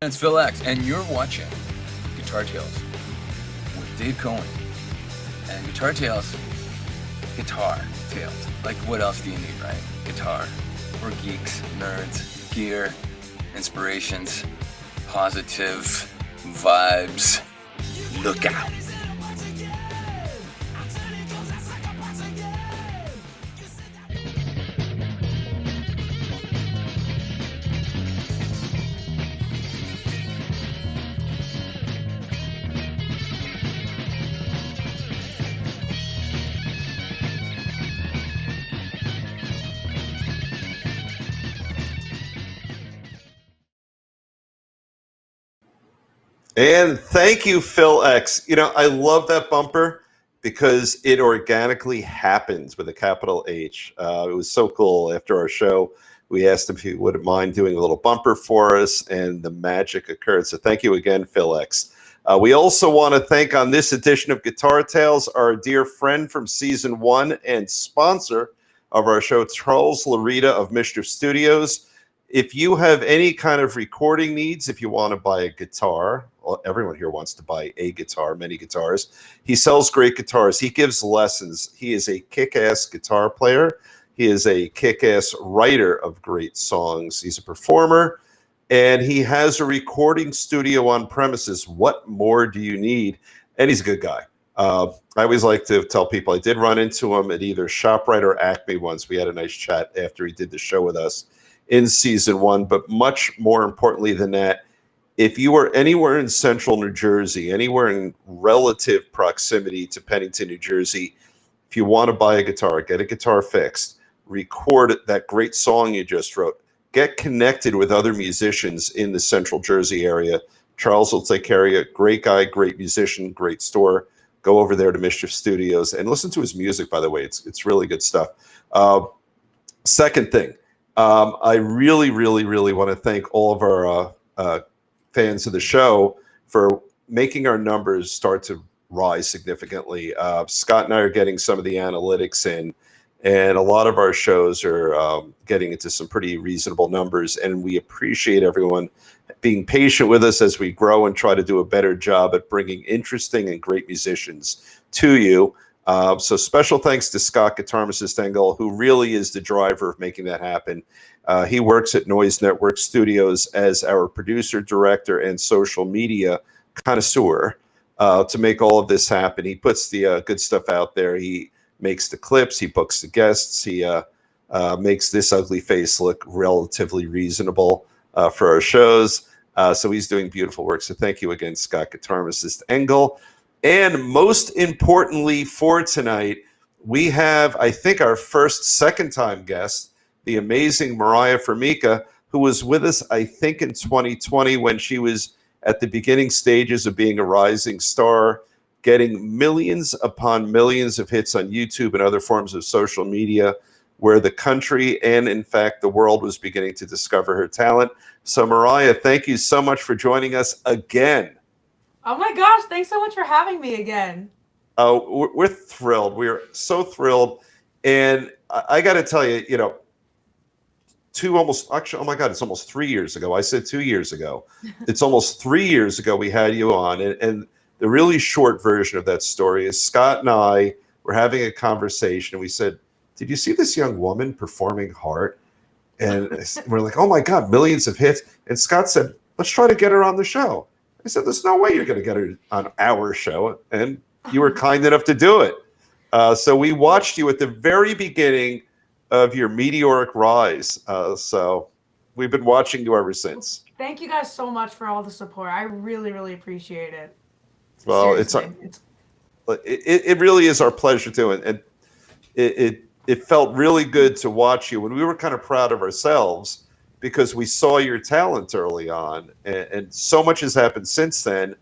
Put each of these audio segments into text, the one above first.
It's Phil X, and you're watching Guitar Tales with Dave Cohen. And Guitar Tales, guitar tales. Like, what else do you need, right? Guitar. We're geeks, nerds, gear, inspirations, positive vibes. Look out. And thank you, Phil X. You know, I love that bumper because it organically happens with a capital H. It was so cool. After our show, we asked him if he wouldn't mind doing a little bumper for us, and the magic occurred. So thank you again, Phil X. We also want to thank on this edition of Guitar Tales our dear friend from season 1 and sponsor of our show, Charles Larita of Mischief Studios. If you have any kind of recording needs, if you want to buy a guitar, well, everyone here wants to buy a guitar, many guitars. He sells great guitars. He gives lessons. He is a kick-ass guitar player. He is a kick-ass writer of great songs. He's a performer, and he has a recording studio on premises. What more do you need? And he's a good guy. I always like to tell people I did run into him at either ShopRite or Acme once. We had a nice chat after he did the show with us in season 1, but much more importantly than that, if you are anywhere in central New Jersey, anywhere in relative proximity to Pennington, New Jersey, if you want to buy a guitar, get a guitar fixed, record that great song you just wrote, get connected with other musicians in the central Jersey area. Charles will take care of you. Great guy, great musician, great store. Go over there to Mischief Studios and listen to his music, by the way. It's really good stuff. Second thing, I really want to thank all of our fans of the show for making our numbers start to rise significantly. Scott and I are getting some of the analytics in, and a lot of our shows are getting into some pretty reasonable numbers, and we appreciate everyone being patient with us as we grow and try to do a better job at bringing interesting and great musicians to you. So special thanks to Scott Guitarist Stengel, who really is the driver of making that happen. He works at Noise Network Studios as our producer, director, and social media connoisseur to make all of this happen. He puts the good stuff out there. He makes the clips. He books the guests. He makes this ugly face look relatively reasonable for our shows. So he's doing beautiful work. So thank you again, Scott Guitarist Engel. And most importantly for tonight, we have, I think, our second-time guest, the amazing Moriah Formica, who was with us, I think, in 2020 when she was at the beginning stages of being a rising star, getting millions upon millions of hits on YouTube and other forms of social media, where the country and, in fact, the world was beginning to discover her talent. So, Mariah, thank you so much for joining us again. Oh my gosh, thanks so much for having me again. We're thrilled. We're so thrilled. And I got to tell you, you know, oh my God, it's almost 3 years ago. I said 2 years ago. It's almost 3 years ago we had you on. And the really short version of that story is Scott and I were having a conversation. And we said, did you see this young woman performing Heart? And we're like, oh my God, millions of hits. And Scott said, let's try to get her on the show. I said, there's no way you're going to get her on our show. And you were kind enough to do it. So we watched you at the very beginning of your meteoric rise. So we've been watching you ever since. Thank you guys so much for all the support. I really appreciate it. Well, it really is our pleasure too. And it felt really good to watch you. And we were kind of proud of ourselves because we saw your talent early on, and so much has happened since then.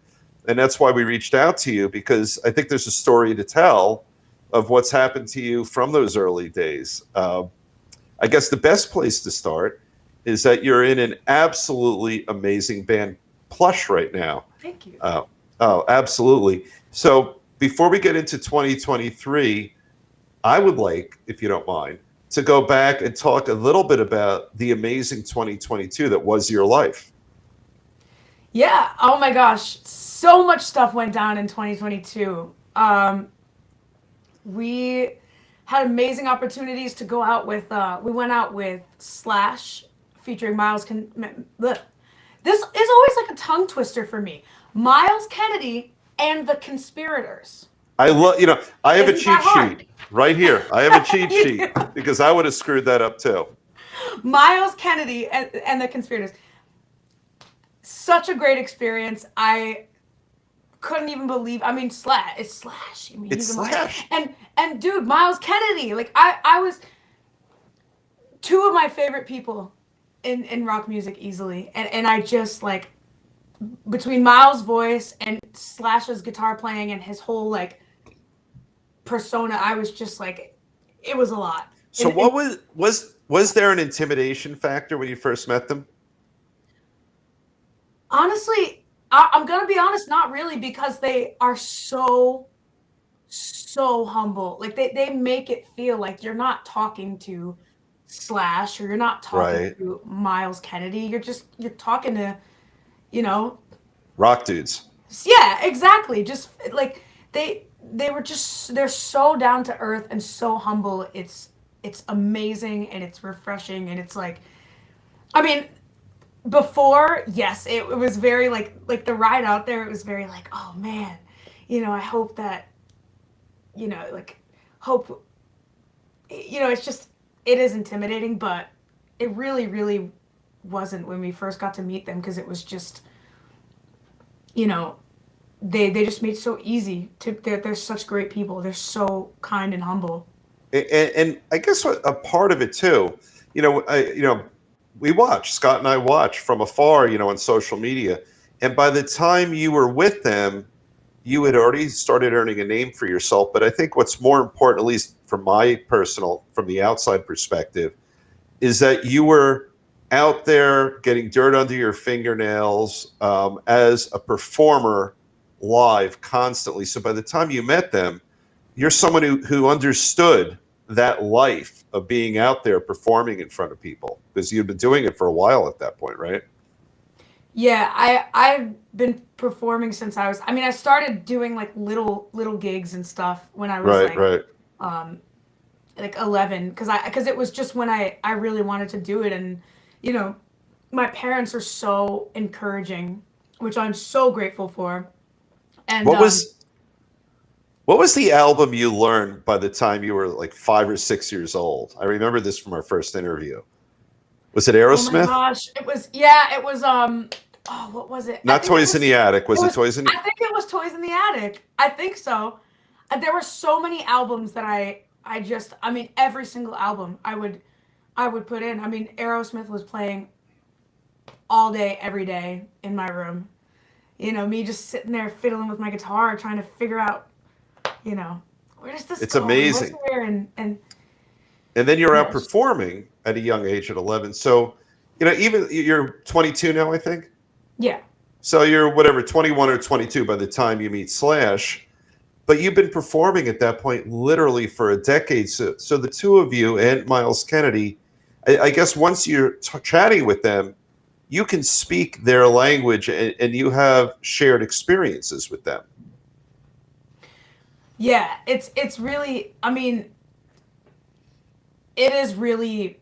And that's why we reached out to you, because I think there's a story to tell of what's happened to you from those early days. I guess the best place to start is that you're in an absolutely amazing band, Plush, right now. Thank you. Oh, absolutely. So before we get into 2023, I would like, if you don't mind, to go back and talk a little bit about the amazing 2022 that was your life. Yeah. Oh my gosh. So much stuff went down in 2022. We had amazing opportunities to go out with, we went out with Slash featuring Bleh. This is always like a tongue twister for me. Myles Kennedy and the Conspirators. I love, I have a Isn't that cheat hard? sheet right here. I have a cheat You sheet do. because I would have screwed that up too. Myles Kennedy and the Conspirators. Such a great experience. I couldn't even believe. I mean, Slash. It's Slash. I mean, It's he's a Slash. and dude, Myles Kennedy. Like I was two of my favorite people in rock music easily, and I just like between Myles' voice and Slash's guitar playing and his whole like persona, I was just like, it was a lot. So what was there an intimidation factor when you first met them? Honestly, I'm gonna be honest, not really, because they are so humble. Like they make it feel like you're not talking to Slash or you're not talking Right. to Myles Kennedy. You're talking to, you know, Rock dudes. yeah, exactly. Just like they were just they're so down to earth and so humble. It's amazing and it's refreshing and it's like I mean, before, yes, it was very like the ride out there, it was very like, oh man, I hope that, like hope it's just it is intimidating, but it really, really wasn't when we first got to meet them because it was just, you know, they just made it so easy to they're such great people. They're so kind and humble. And I guess what a part of it too, we watch, Scott and I watch from afar, on social media. And by the time you were with them, you had already started earning a name for yourself. But I think what's more important, at least from from the outside perspective, is that you were out there getting dirt under your fingernails as a performer live constantly. So by the time you met them, you're someone who understood that life of being out there performing in front of people because you'd been doing it for a while at that point, right? Yeah, I've been performing since I mean, I started doing like little gigs and stuff when I was Right, right. um like 11 because it was just when I really wanted to do it, and you know my parents are so encouraging, which I'm so grateful for. And What was what was the album you learned by the time you were like 5 or 6 years old? I remember this from our first interview. Was it oh my Aerosmith? gosh, it was oh, what was it? Not Toys in the Attic. It Was it was Toys in the I think it was Toys in the Attic. I think so. There were so many albums that I mean every single album I would put in. I mean Aerosmith was playing all day every day in my room. Me just sitting there fiddling with my guitar trying to figure out, you know, where does this It's go and what's amazing. where and And then you're out yes. performing at a young age at 11. So, even you're 22 now, I think. Yeah. So you're whatever 21 or 22 by the time you meet Slash, but you've been performing at that point literally for a decade. So the two of you and Myles Kennedy, I guess once you're chatting with them, you can speak their language and you have shared experiences with them. Yeah, it's really I mean, it is really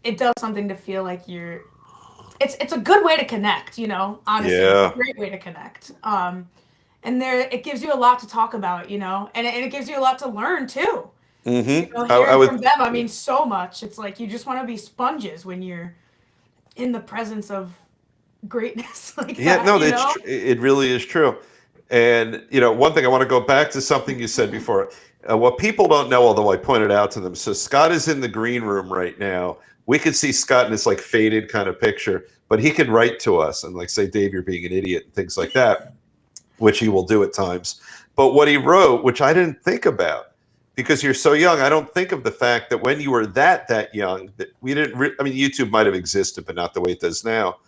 it does something to feel like it's a good way to connect, honestly. It's a Yeah. great way to connect. And there it gives you a lot to talk about, and it gives you a lot to learn too. I Hearing would. from them, I mean so much. It's like you just want to be sponges when you're in the presence of greatness like Yeah, that, no, it really is true. And one thing I want to go back to something you said before. What people don't know, although I pointed out to them. So Scott is in the green room right now. We could see Scott in this like faded kind of picture, but he could write to us and like say, "Dave, you're being an idiot," and things like that, which he will do at times. But what he wrote, which I didn't think about, because you're so young, I don't think of the fact that when you were that young, that we didn't. I mean, YouTube might have existed, but not the way it does now.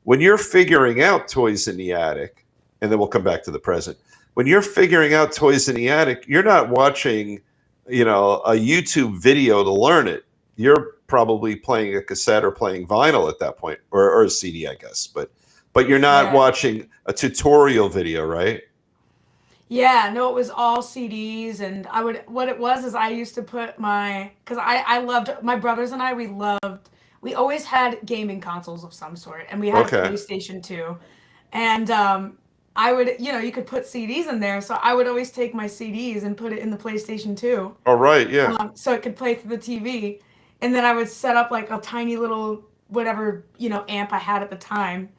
When you're figuring out Toys in the Attic, and then we'll come back to the present. When you're figuring out Toys in the Attic, you're not watching, a YouTube video to learn it. You're probably playing a cassette or playing vinyl at that point, or a CD, I guess. But but you're not Yeah. watching a tutorial video, right? Yeah, no, it was all CDs, and what it was is I used to put because I loved, my brothers and I, we always had gaming consoles of some sort, and we had a Okay. PlayStation 2, and I would, you could put CDs in there, so I would always take my CDs and put it in the PlayStation 2, All right. Yeah. so it could play through the TV, and then I would set up like a tiny little whatever, amp I had at the time,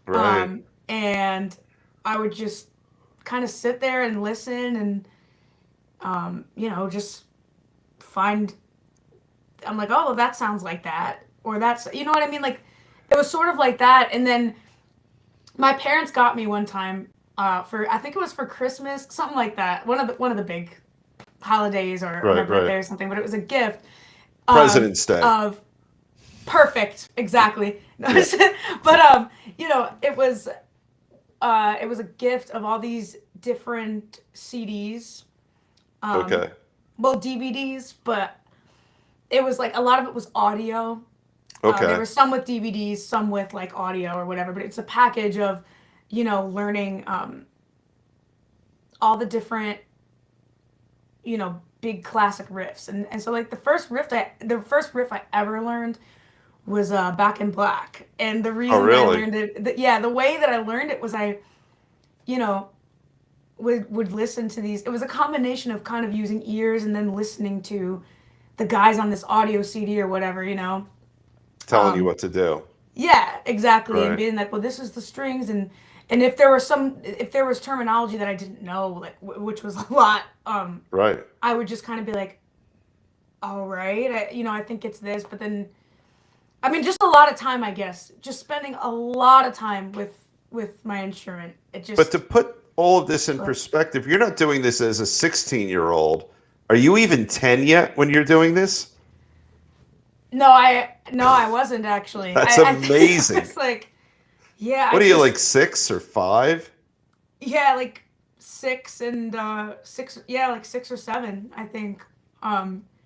Right. and I would just kind of sit there and listen and just find, I'm like, oh, that sounds like that, or that's, you know what I mean, like it was sort of like that. And then my parents got me one time, for, I think it was for Christmas, something like that, one of the big holidays, or my Right. birthday Right. or something, but it was a gift, President's Day. of perfect, exactly. Yeah. But it was a gift of all these different CDs, Okay. well, DVDs, but it was like a lot of it was audio. There Okay. were some with DVDs, some with like audio or whatever, but it's a package of, learning all the different, big classic riffs. And so like the first riff I ever learned was Back in Black. And the Oh, reason that I really? learned it, the way that I learned it was I, you know, would listen to these. It was a combination of kind of using ears and then listening to the guys on this audio CD or whatever. Telling you Um, what to do. yeah, exactly. And Right. being like, well, this is the strings, and if there was terminology that I didn't know, like which was a lot, Right. I would just kind of be like, all right, I think it's this, but then, I mean, just a lot of time, I guess, just spending a lot of time with my instrument. It But to just, put all of this in but perspective, you're not doing this as a 16-year-old. Are you even 10 yet when you're doing this? no, I wasn't actually. That's I think I amazing. was like, yeah, What are you, like 6 or 5? yeah, like 6, yeah, like 6 or 7, I think.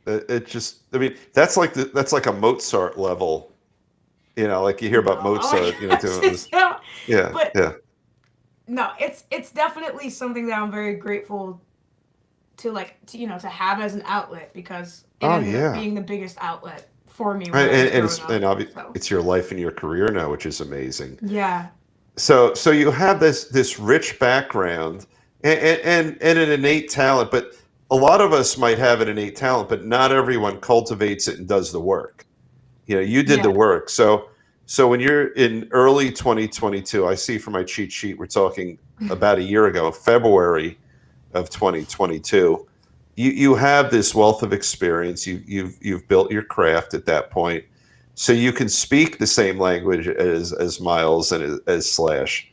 It just, I mean, that's like a Mozart level. Like you hear about No, oh Mozart, my gosh, doing this. Yeah, but yeah. no, it's definitely something that I'm very grateful to, like, to have as an outlet, because it Oh, ended up yeah. being the biggest outlet for me when Right, I was and growing it's and up. obvi- So it's your life and your career now, which is amazing. yeah, So you have this rich background and an innate talent, but a lot of us might have an innate talent, but not everyone cultivates it and does the work. You did the yeah, work. So when you're in early 2022, I see from my cheat sheet, we're talking about a year ago, February of 2022. You have this wealth of experience. You've built your craft at that point, so you can speak the same language as Myles and as Slash,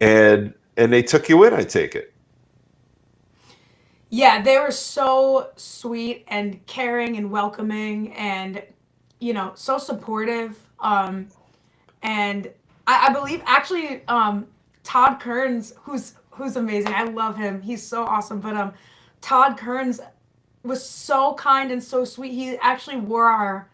and they took you in. I take it. yeah. They were so sweet and caring and welcoming, and so supportive. And I believe actually, Todd Kearns, who's amazing. I love him. He's so awesome. But Todd Kearns was so kind and so sweet. He actually wore our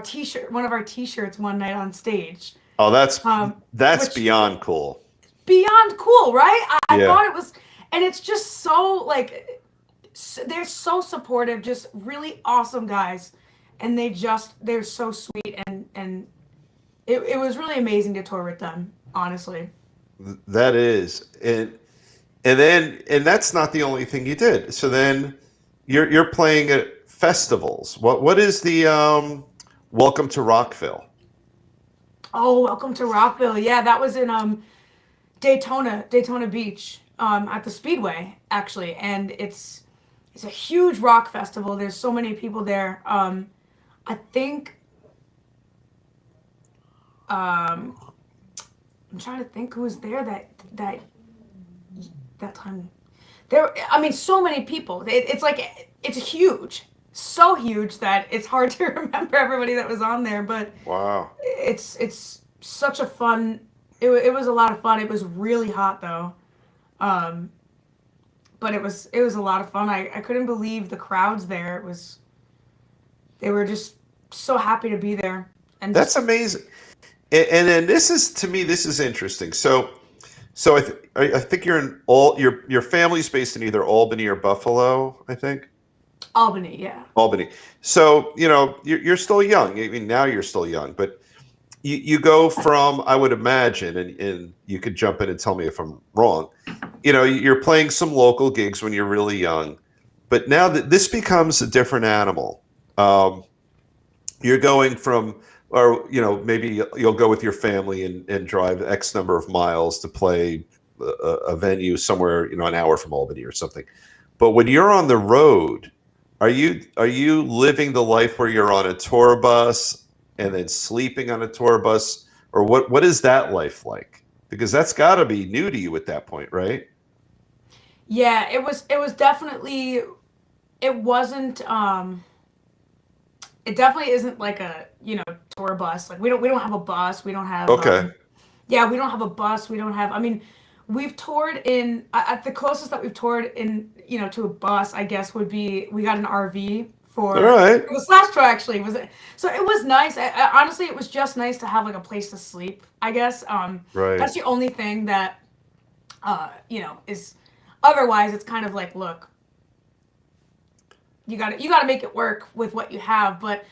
t-shirt, one of our t-shirts, one night on stage. Oh, that's Which, beyond cool. beyond cool, right? I Yeah. thought it was, and it's just so, like, they're so supportive, just really awesome guys, and they're so sweet, and it was really amazing to tour with them, honestly. That is, and that's not the only thing you did. So then you're playing at festivals. What is the Welcome to Rockville? Oh, welcome to Rockville. Yeah, that was in Daytona Beach, at the Speedway, actually, and it's a huge rock festival. There's so many people there. I think, um, I'm trying to think who was there that time. There, I mean, so many people. It's like it's huge, so huge that it's hard to remember everybody that was on there. But Wow. it's such a fun. It was a lot of fun. It was really hot though, um, but it was a lot of fun. I couldn't believe the crowds there. They were just so happy to be there, and That's just amazing. And then this is, to me, this is interesting. So I think you're in all your family's based in either Albany or Buffalo, I think. Albany, yeah. Albany. So, you're still young. I mean, now you're still young, but you go from, I would imagine, and you could jump in and tell me if I'm wrong. You're playing some local gigs when you're really young, but now that this becomes a different animal. You're going from, or maybe you'll go with your family and drive X number of miles to play a venue somewhere, an hour from Albany or something. But when you're on the road, are you living the life where you're on a tour bus and then sleeping on a tour bus, or what is that life like? Because that's got to be new to you at that point, right? Yeah, it was definitely it wasn't it definitely isn't like a, tour bus. Like we don't have a bus. We don't have Okay. yeah, we don't have a bus. We don't have, I mean, we've toured in at the closest that we've toured in, to a bus, I guess would be we got an RV All right. for the slash tour actually. Was it so it was nice. Honestly, it was just nice to have like a place to sleep, I guess. Right. That's the only thing that is otherwise it's kind of like, look, you got to make it work with what you have. But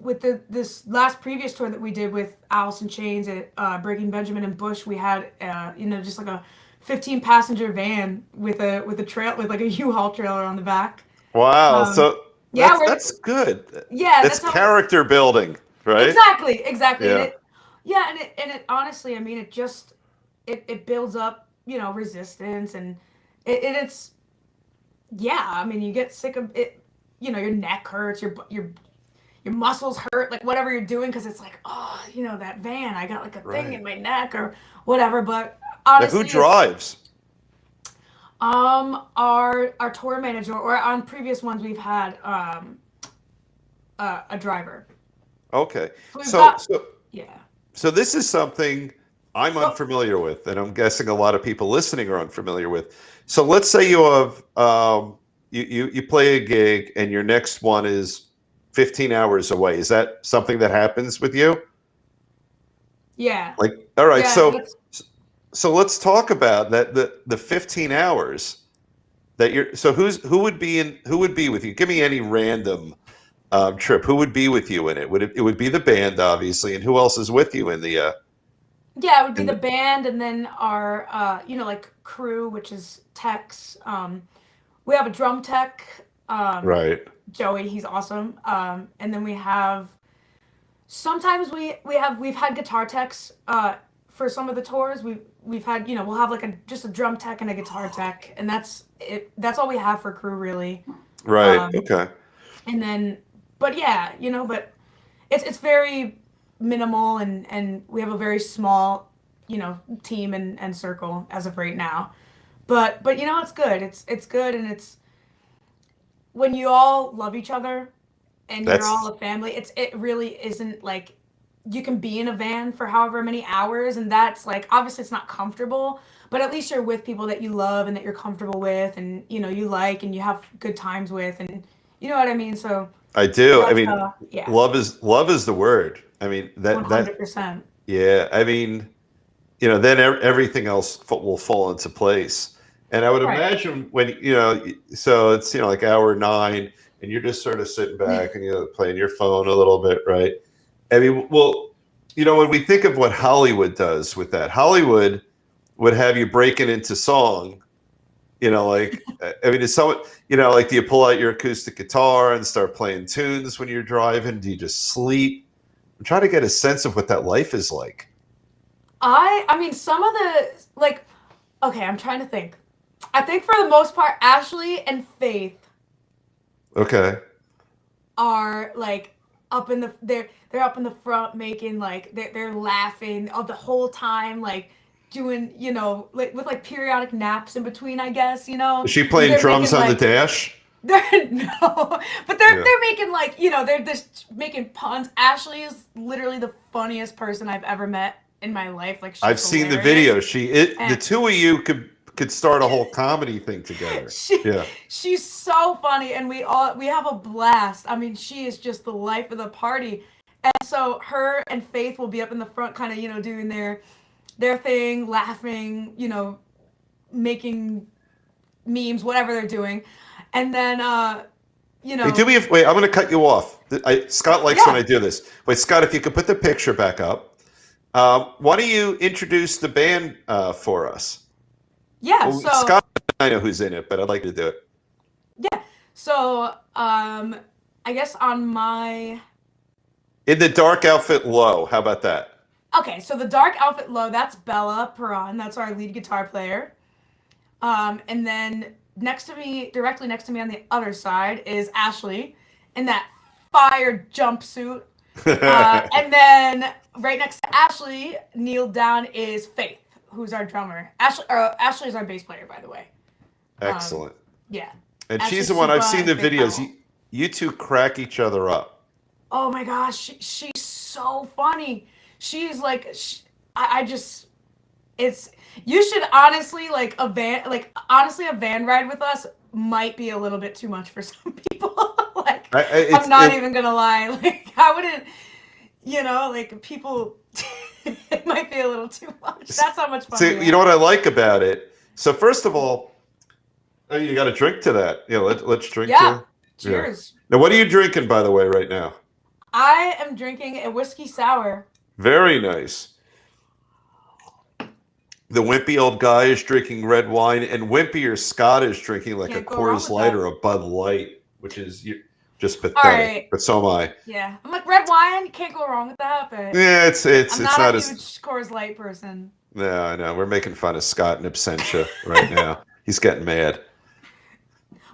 with this last previous tour that we did with Alice in Chains at Breaking Benjamin and Bush, we had just like a 15 passenger van with a trail with like a U-Haul trailer on the back. Wow. Um, So yeah, that's good. yeah, That's that's how character building, right? exactly, and Yeah. it honestly, I mean, it builds up, resistance, and it's yeah, I mean, you get sick of it, your neck hurts, your muscles hurt, like whatever you're doing, because it's like, oh, that van, I got like a thing Right. in my neck or whatever. But Now, who honestly, it's drives? our tour manager, or on previous ones we've had a driver. Okay. So we've So got so yeah. so this is something I'm Go. unfamiliar with, and I'm guessing a lot of people listening are unfamiliar with. So let's say you have you play a gig and your next one is 15 hours away. Is that something that happens with you? Yeah, Like, all right, yeah, so that's so let's talk about that, the 15 hours that you're, so who would be with you? Give me any random trip. Who would be with you in it? It would be the band, obviously, and who else is with you in the yeah, it would be in the the band, and then our like crew, which is techs. We have a drum tech, right, Joey, he's awesome. And then we have sometimes we've had guitar techs for some of the tours. We've had, we'll have like just a drum tech and a guitar tech, and that's it. That's all we have for crew really. right, Um, okay. and then, but yeah, but it's very minimal, and we have a very small, team and circle as of right now. But it's good. It's good, and it's when you all love each other and you're all That's a family. It really isn't like you can be in a van for however many hours, and that's like obviously it's not comfortable, but at least you're with people that you love and that you're comfortable with, and you like and you have good times with, and you know what I mean. So I do. I that's mean, yeah, love is the word. I mean, that 100%. yeah. I mean, then everything else will fall into place. And I would Right. imagine when, so it's, like hour nine and you're just sort of sitting back and you're playing your phone a little bit, right? I mean, well, when we think of what Hollywood does with that, Hollywood would have you breaking into song, like, I mean, is someone, like, do you pull out your acoustic guitar and start playing tunes when you're driving? Do you just sleep? I'm trying to get a sense of what that life is like. I mean some of the like okay, I'm trying to think. I think for the most part, Ashley and Faith Okay. are like up in the they're up in the front making like they're laughing all the whole time, like doing, like with like periodic naps in between, I guess, Is she and playing they're drums making on the like dash? they're no, but Yeah. they're making like, they're just making puns. Ashley is literally the funniest person I've ever met in my life. Like I've she's seen the hilarious. video. The And two of you could start a whole comedy thing together. she Yeah. she's so funny, and we have a blast. I mean, she is just the life of the party. And so her and Faith will be up in the front, kind of, doing their thing, laughing, making memes, whatever they're doing. And then, Hey, wait, I'm going to cut you off. Scott likes when Yeah. I do this. Wait, Scott, if you could put the picture back up. Why don't you introduce the band for us? Yeah, Well, so Scott, I know who's in it, but I'd like to do it. yeah, so I guess on my In the dark outfit low. How about that? okay, so the dark outfit low, that's Bella Perron, that's our lead guitar player. And then directly next to me on the other side is Ashley in that fire jumpsuit. And then right next to Ashley, kneeled down is Faith, who's our drummer. Ashley is our bass player, by the way. Excellent. Yeah. And Ashley she's the one, I've Supa seen the and Faith videos. Powell. You two crack each other up. Oh my gosh, she's so funny. She's like, I just, it's, you should honestly, a van ride with us might be a little bit too much for some people. I'm not even gonna lie. I wouldn't, people, it might be a little too much. That's how much fun we have. You know what I like about it? So first of all, you got to drink to that. Let's drink to. Cheers. Now, what are you drinking, by the way, right now? I am drinking a whiskey sour. Very nice. The wimpy old guy is drinking red wine, and wimpier Scott is drinking like Can't a go wrong Coors with Light that. or a Bud Light, which is just pathetic. right. But so am I. Yeah, I'm like red wine. You can't go wrong with that. But Yeah, it's I'm not not a as. huge Coors Light person. No, I know. We're making fun of Scott in absentia right now. He's getting mad.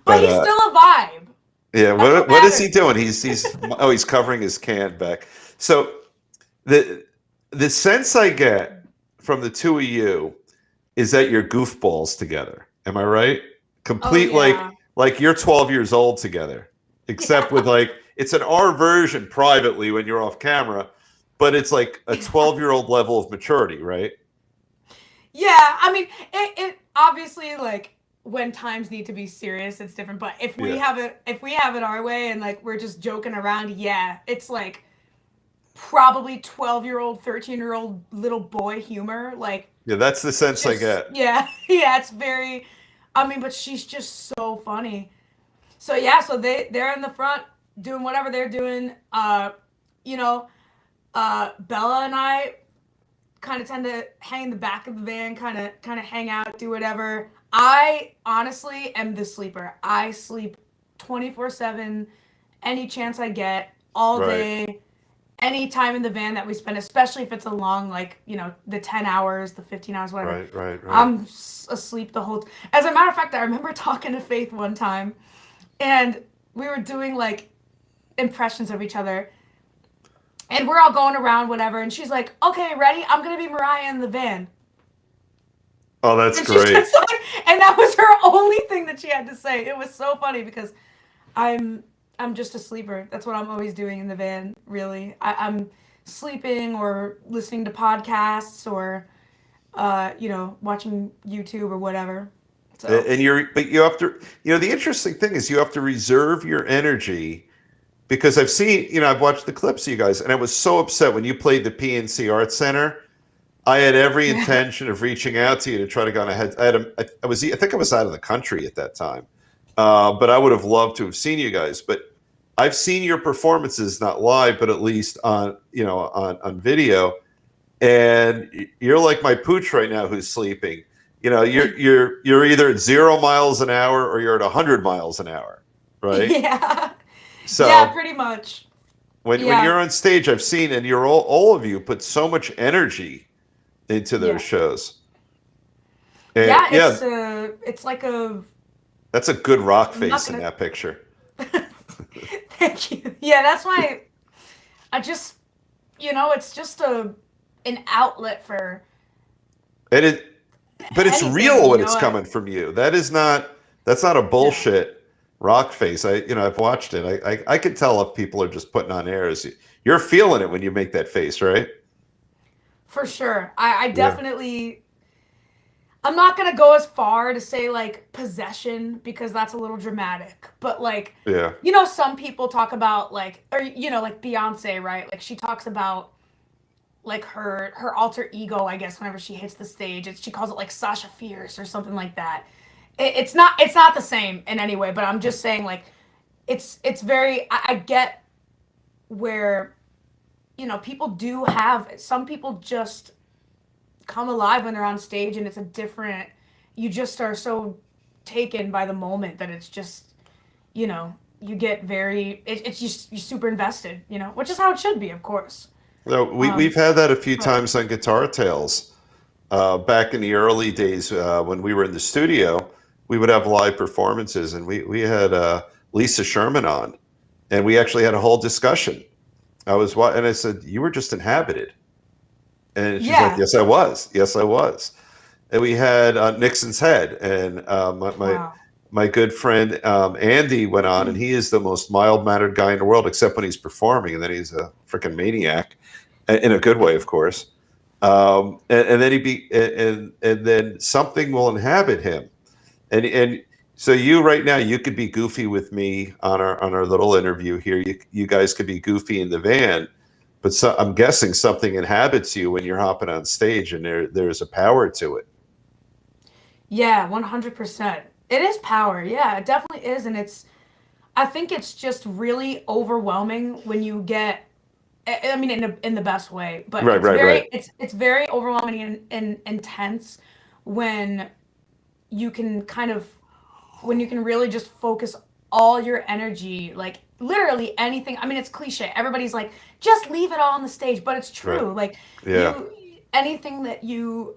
But he's still a vibe. Yeah, what is he doing? He's covering his can back. So the sense I get from the two of you is that you're goofballs together. Am I right? Complete like you're 12 years old together. Except with it's an R version privately when you're off camera, but it's like a 12-year-old level of maturity, right? Yeah, I mean, it obviously when times need to be serious, it's different. But if we have it our way and we're just joking around, yeah, it's probably 12-year-old, 13-year-old little boy humor. Yeah, that's the sense I get. Yeah, yeah, it's very. I mean, but she's just so funny. So yeah, so they're in the front doing whatever they're doing. Bella and I kind of tend to hang in the back of the van, kind of hang out, do whatever. I honestly am the sleeper. I sleep 24/7, any chance I get, all day, any time in the van that we spend, especially if it's a long, the 10 hours, the 15 hours, whatever. Right. I'm asleep the whole time. As a matter of fact, I remember talking to Faith one time, and we were doing impressions of each other. And we're all going around, whatever. And she's like, okay, ready? I'm going to be Mariah in the van. Oh, that's and great. And that was her only thing that she had to say. It was so funny because I'm just a sleeper. That's what I'm always doing in the van, really. I'm sleeping or listening to podcasts or, watching YouTube or whatever. So. And you have to, the interesting thing is you have to reserve your energy. Because I've seen, I've watched the clips of you guys, and I was so upset when you played the PNC Arts Center. I had every intention of reaching out to you to try to go on ahead. I think I was out of the country at that time, but I would have loved to have seen you guys. But I've seen your performances, not live, but at least on video. And you're like my pooch right now, who's sleeping. You're either at 0 miles an hour or you're at 100 miles an hour, right? Yeah. So yeah, pretty much. When you're on stage, I've seen, and you're all of you put so much energy into those shows. And it's like a. That's a good rock face in that picture. Thank you. Yeah, that's why I just, it's just an outlet for. But it's real when it's coming from you. That's not a bullshit. Rock face. I've watched it. I could tell if people are just putting on airs. You're feeling it when you make that face, right? For sure. I definitely. I'm not gonna go as far to say like possession because that's a little dramatic, but like, Yeah. you know, some people talk about like, or you know, like Beyonce, right? Like she talks about like her alter ego, I guess, whenever she hits the stage. She calls it like Sasha Fierce or something like that. It's not the same in any way, but I'm just saying like it's very I get where you know people do have some people just come alive when they're on stage and it's a different you just are so taken by the moment that it's just you know you get very it's just you're super invested, you know, which is how it should be, of course. No, um we've had that a few but times on Guitar Tales. Back in the early days when we were in the studio, we would have live performances, and we had Lisa Sherman on, and we actually had a whole discussion. And I said, "You were just inhabited," and she's like, yeah. "Yes, I was. Yes, I was." And we had Nixon's Head, and Wow. my good friend Andy went on, and he is the most mild mannered guy in the world, except when he's performing, and then he's a freaking maniac, in a good way, of course. And then and then something will inhabit him, and so you right now you could be goofy with me on our little interview here. You guys could be goofy in the van, but I'm guessing something inhabits you when you're hopping on stage, and there's a power to it. Yeah, 100%. It is power. Yeah, it definitely is. And I think it's just really overwhelming when you get, I mean, in the best way, but Right, right, right. it's very overwhelming and intense when you can kind of, when you can really just focus all your energy, like literally anything. I mean, it's cliche. Everybody's like, just leave it all on the stage, but it's Right. true. Like Yeah. anything that you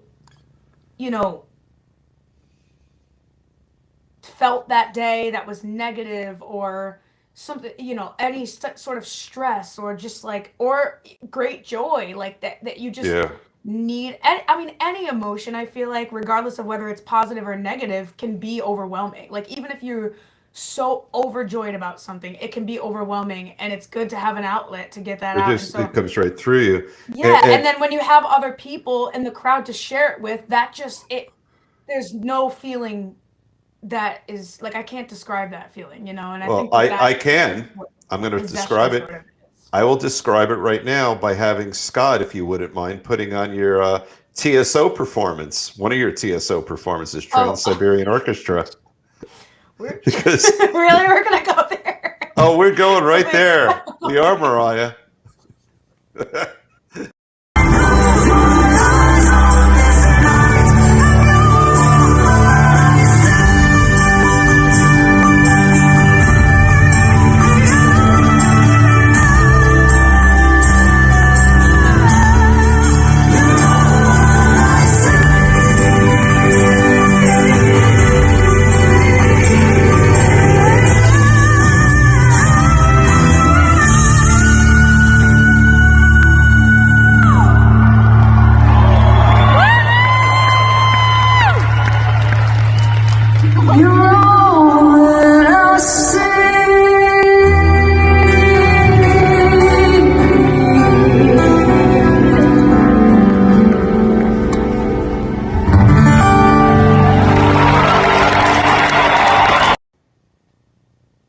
know, felt that day that was negative or something, you know, any sort of stress or just like or great joy like that you just Yeah. need. I mean any emotion, I feel like regardless of whether it's positive or negative can be overwhelming. Like even if you're so overjoyed about something, it can be overwhelming, and it's good to have an outlet to get that out. And so It comes right through you. yeah, and And then when you have other people in the crowd to share it with, that just it there's no feeling that is like I can't describe that feeling, you know, and I well, think that I that's can. what I'm going to possession describe sort it. of is. I will describe it right now by having Scott, if you wouldn't mind, putting on your TSO performance, one of your TSO performances, Oh, Trans-Siberian Orchestra, we're because really we're gonna go there. oh, we're going right Okay. there. We are, Mariah.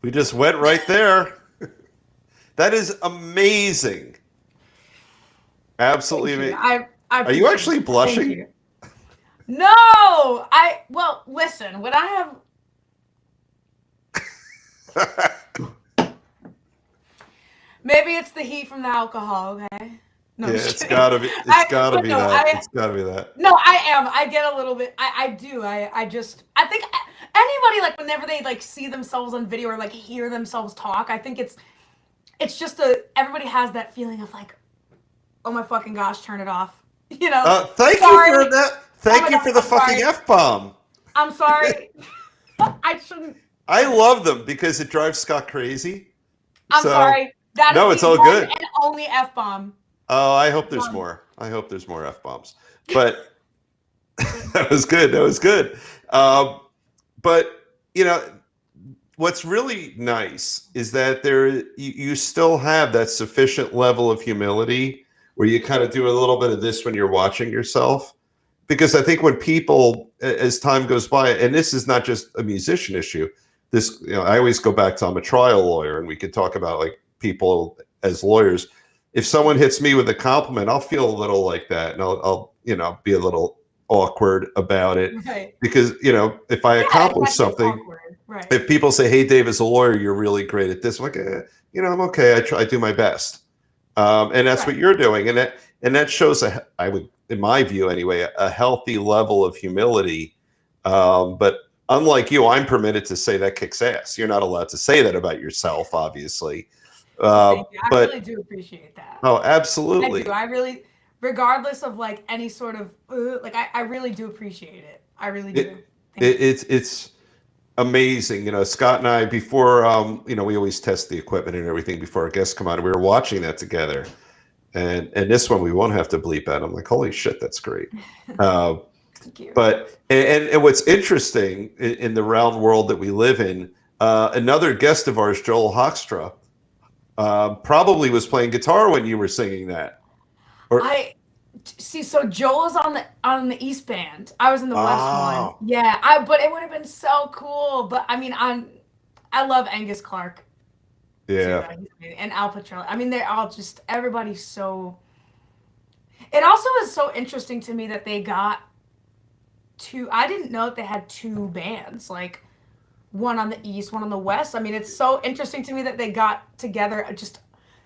We just went right there. That is amazing. Absolutely Thank you. amazing. I Are you appreciate actually it. Thank blushing? you. No, I well listen, when I have maybe it's the heat from the alcohol, okay? No, Yeah, I'm just it's kidding. gotta be. It's gotta But be no, that. It's gotta be that. no, I am. I get a little bit. I do. I just. I think anybody like whenever they like see themselves on video or like hear themselves talk, I think it's just everybody has that feeling of like, oh my fucking gosh, turn it off. You know. Thank you Sorry. for that. Oh Thank my you gosh, for the I'm fucking sorry. F-bomb. I'm sorry. I shouldn't. I love them because it drives Scott crazy. I'm So sorry. That no, is it's the all one good. and only F bomb. Oh, I hope there's Um, more. I hope there's more F-bombs. But that was good. That was good. But you know, what's really nice is that you still have that sufficient level of humility where you kind of do a little bit of this when you're watching yourself, because I think when people, as time goes by, and this is not just a musician issue, this, I always go back to, I'm a trial lawyer, and we could talk about like people as lawyers. If someone hits me with a compliment, I'll feel a little like that, and I'll be a little awkward about it, Right. because if I Yeah, accomplish exactly. It's something, awkward. Right. if people say, "Hey, Dave, as a lawyer, you're really great at this," I'm like, I'm okay. I do my best, and that's what Right. you're doing, and that shows I would, in my view anyway, a healthy level of humility. But unlike you, I'm permitted to say that kicks ass. You're not allowed to say that about yourself, obviously. Well, thank you. I really But do appreciate that. oh, I do. absolutely. I really, regardless of like any sort of like, I really do appreciate it. I really do. It, Thank it you. it's amazing. Scott and I, before, we always test the equipment and everything before our guests come on. We were watching that together, and this one we won't have to bleep out. I'm like, holy shit, that's great. Uh, Thank you. but and what's interesting in the round world that we live in, another guest of ours, Joel Hoekstra, probably was playing guitar when you were singing that. Or I see. So Joel is on the East Band. I was in the West one. oh Yeah. But it would have been so cool. But I mean, I love Angus Clark too. yeah, He's amazing. And Al Petrelli. I mean, they're all just everybody's so. It also is so interesting to me that they got two. I didn't know that they had two bands. Like one on the East, one on the West. I mean, it's so interesting to me that they got together just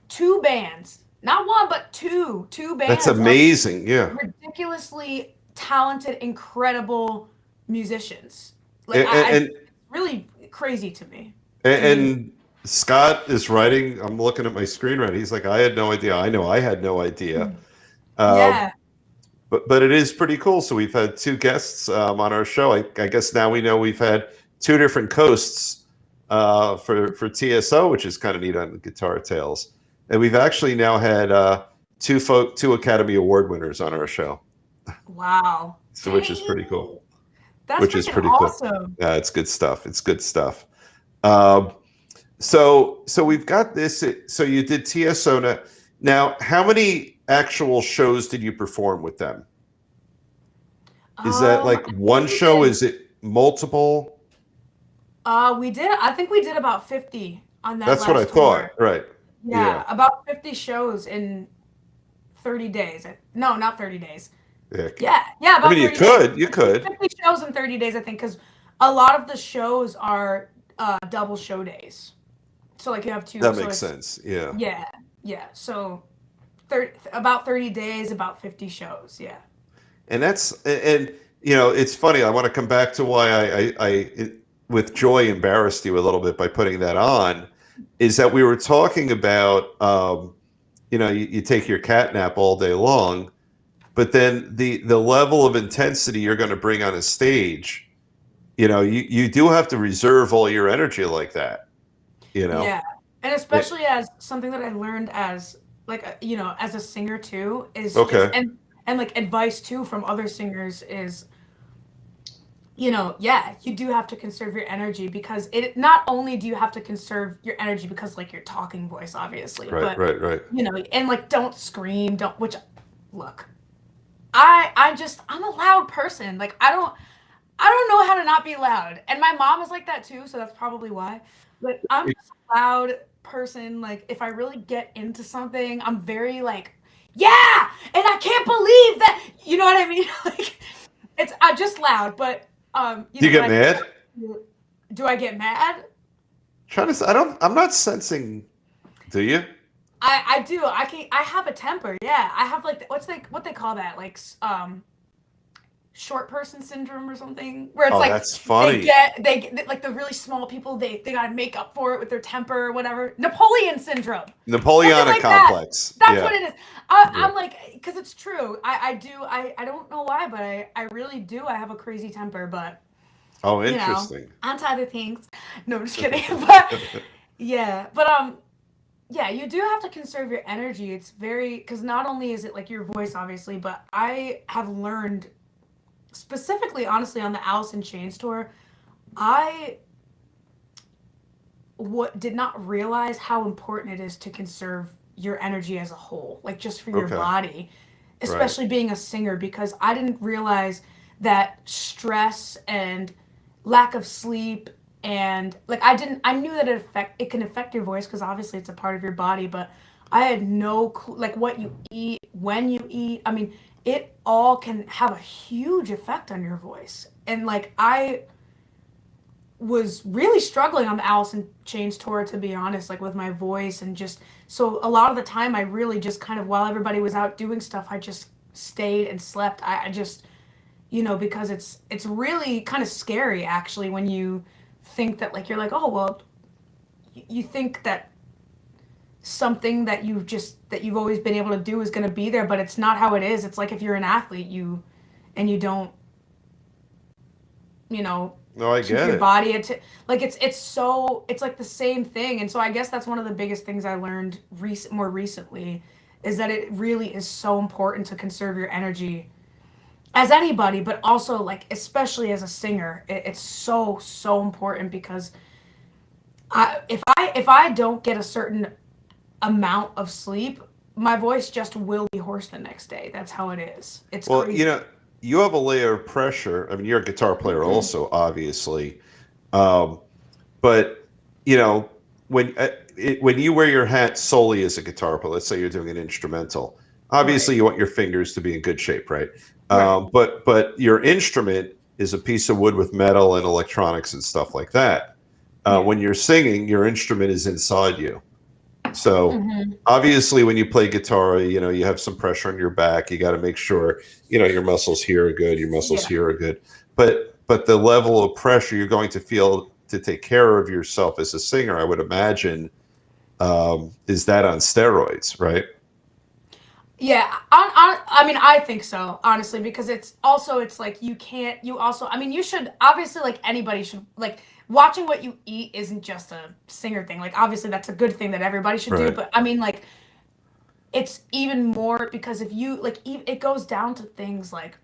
two bands. Not one, but two that's bands of amazing. Yeah, ridiculously talented, incredible musicians. Like and it's really crazy to me. and, To me. and Scott is writing. I'm looking at my screen right. He's like, I had no idea. I know I had no idea. Uh, Yeah. but it is pretty cool. So we've had two guests on our show. I guess now we know we've had two different coasts for TSO, which is kind of neat on Guitar Tales. And we've actually now had two Academy Award winners on our show, Wow. so which is pretty cool. Dang. That's Which is freaking pretty cool. awesome. Yeah, it's good stuff. It's good stuff. Um, so we've got this. So you did TSO. Now, how many actual shows did you perform with them? Is that like I one think we show? did. Is it multiple? We did. I think we did about 50 on that That's what I last tour. thought. Right. Yeah, Yeah. about 50 shows in 30 days. No, not 30 days. Yeah. Yeah, I about mean, you 30 days. could. You could. 50 shows in 30 days, I think, because a lot of the shows are double show days. So, like, you have two. That So makes it's, sense. Yeah. yeah. So, about 30 days, about 50 shows. Yeah. And it's funny. I want to come back to why I with joy embarrassed you a little bit by putting that on, is that we were talking about you take your cat nap all day long, but then the level of intensity you're going to bring on a stage, you do have to reserve all your energy like that. Yeah. And It- especially as something that I learned as, like, as a singer too, is just, okay, and like advice too from other singers is, you do have to conserve your energy because it not only do you have to conserve your energy because like your talking voice obviously, right, but right, right. and like don't scream, don't which look, I'm a loud person. Like I don't know how to not be loud. And my mom is like that too, so that's probably why. But I'm just a loud person. Like if I really get into something, I'm very like, yeah, and I can't believe that. You know what I mean? Like I'm just loud, but Do you but get mad? do I get mad? Trying to. I'm not sensing. Do you? I do. I have a temper. Yeah, I have like what they call that, like short person syndrome or something, where it's Oh, like that's funny. they get like the really small people, they gotta make up for it with their temper or whatever. Napoleon syndrome, something Napoleonic like that. complex. That's Yeah. what it is. Yeah. I'm like, because it's true. I do. I don't know why, but I really do. I have a crazy temper, but Oh, interesting. onto other things. No, I'm just kidding. But yeah, but yeah, you do have to conserve your energy. It's very, because not only is it like your voice, obviously, but I have learned specifically, honestly, on the Alice in Chains tour, I did not realize how important it is to conserve your energy as a whole, like just for your Okay. body. Right. especially being a singer, because I didn't realize that stress and lack of sleep and like I knew that it can affect your voice because obviously it's a part of your body, but I had no clue like what you eat, when you eat. I mean, it all can have a huge effect on your voice. And like I was really struggling on the Alice in Chains tour, to be honest, like with my voice and just so a lot of the time I really just kind of while everybody was out doing stuff, I just stayed and slept. I just because it's really kind of scary actually when you think that like you're like, oh well, you think that something that you've always been able to do is going to be there, but it's not how it is. It's like if you're an athlete, you don't, you know, No, I keep get your it. body like it's like the same thing. And so I guess that's one of the biggest things I learned more recently is that it really is so important to conserve your energy as anybody, but also like especially as a singer, it's so important because if I don't get a certain amount of sleep, my voice just will be hoarse the next day. That's how it is. It's Well, crazy. you have a layer of pressure. I mean, you're a guitar player also, obviously. Um, but you know, when you wear your hat solely as a guitar player, let's say you're doing an instrumental, obviously Right. you want your fingers to be in good shape, right? Right. But your instrument is a piece of wood with metal and electronics and stuff like that. Yeah. When you're singing, your instrument is inside you. So Hmm. obviously, when you play guitar, you have some pressure on your back. You got to make sure your muscles here are good, your muscles Yeah. here are good. But the level of pressure you're going to feel to take care of yourself as a singer, I would imagine, is that on steroids, right? Yeah, I mean, I think so, honestly, because it's like you can't, you also, I mean, you should, obviously, like, anybody should, like, watching what you eat isn't just a singer thing. Like, obviously, that's a good thing that everybody should do, Right. but I mean, like, it's even more because if you, like, it goes down to things like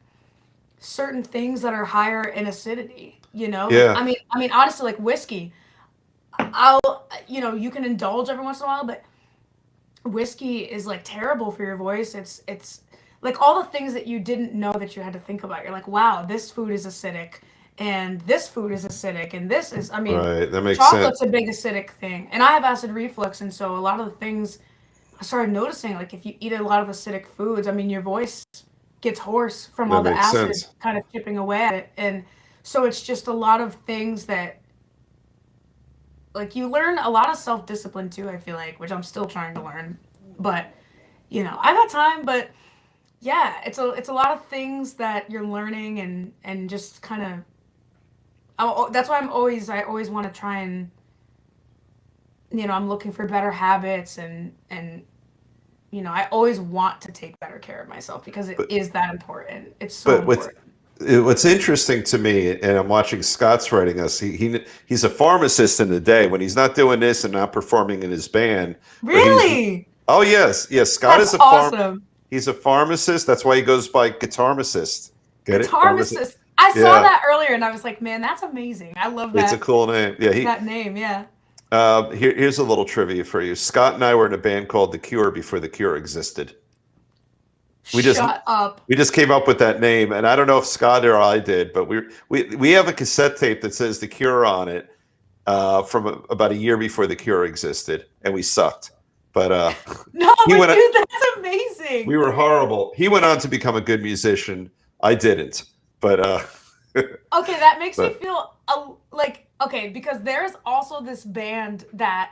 certain things that are higher in acidity, Like, Yeah. honestly, like whiskey, you can indulge every once in a while, but whiskey is like terrible for your voice. It's like all the things that you didn't know that you had to think about. You're like, wow, this food is acidic, and this food is acidic, and this is. I mean, Right. That makes sense. chocolate's a big acidic thing, and I have acid reflux, and so a lot of the things I started noticing, like if you eat a lot of acidic foods, I mean, your voice gets hoarse from That all the makes acid sense. kind of chipping away at it, and so it's just a lot of things that like you learn a lot of self discipline too. I feel like, which I'm still trying to learn, but I got time, but yeah, it's a lot of things that you're learning and just kind of. That's why I always want to try and I'm looking for better habits and I always want to take better care of myself because it But is that important. It's so but important. what's interesting to me, and I'm watching Scott's writing us. He's a pharmacist in the day when he's not doing this and not performing in his band, or he's. Really, Oh yes. Scott that's is a farm. awesome. He's a pharmacist. That's why he goes by guitarmacist. Get it? Pharmacist. Guitarmacist. I saw Yeah, that earlier and I was like, man, that's amazing. I love it's a cool name. Yeah, he. that name. Yeah. Here's a little trivia for you. Scott and I were in a band called The Cure before The Cure existed. We just Shut up. we just came up with that name, and I don't know if Scott or I did, but we have a cassette tape that says The Cure on it from about a year before The Cure existed, and we sucked. But No, he but went. dude, that's We amazing. were horrible. He went on to become a good musician. I didn't, but Okay, that makes me but feel like okay because there's also this band that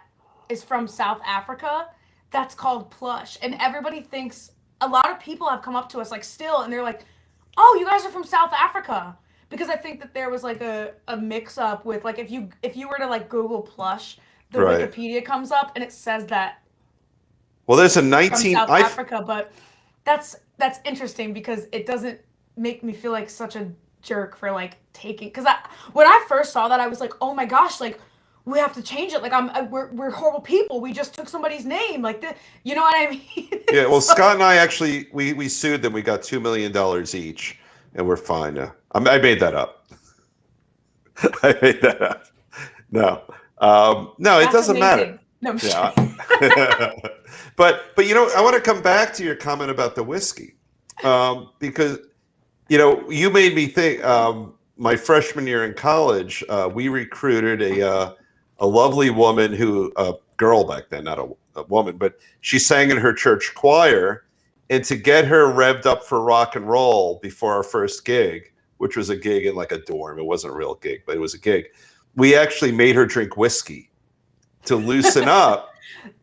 is from South Africa that's called Plush, and everybody thinks a lot of people have come up to us like still, and they're like, "Oh, you guys are from South Africa," because I think that there was like a mix up with like if you were to like Google Plush, the right. Wikipedia comes up and it says that Well, there's a from 19. South Africa, but that's interesting because it doesn't make me feel like such a jerk for like taking because when I first saw that I was like, oh my gosh, like we have to change it. Like we're horrible people. We just took somebody's name. Like you know what I mean? Yeah. Well, So, Scott and I actually we sued them. We got $2 million each, and we're fine now. I made that up. I made that up. No, no, it that's doesn't matter. amazing. No, I'm just Yeah. kidding. but I want to come back to your comment about the whiskey. Because you made me think. My freshman year in college, we recruited a lovely woman a girl back then, not a woman, but she sang in her church choir. And to get her revved up for rock and roll before our first gig, which was a gig in like a dorm, it wasn't a real gig, but it was a gig. We actually made her drink whiskey to loosen up,